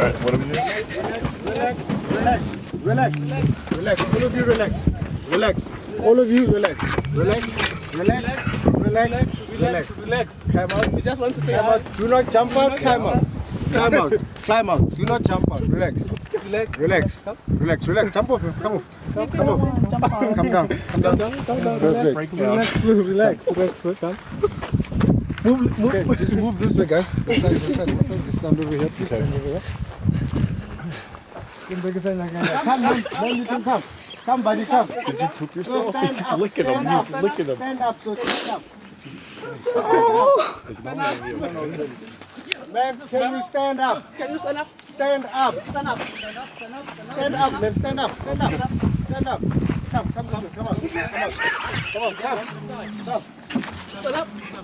Alright, what are we doing? Relax. Relax. All of you relax. Relax. All of you relax. Relax. Relax. Climb out. We just want to say Climb out. Do not jump out. Climb out. Climb out. Climb out. Do not jump out. Relax. Relax. Jump off. Come off. Come off. Come down. Relax. Move. Okay, just move this way, guys. This side. Just stand over here, please. Stand over here. Come, then you can come. Come, buddy, come. Did you poop So yourself? stand He's up. licking him. Stand He's up. licking him. Stand up, so stand up. His mom gonna be okay. Ma'am, can you stand up? Can you stand up? Stand up. Stand up. Stand up, ma'am. Stand up. Stand up. Stand up. Come on. Come on. Stand up. Oh, that's-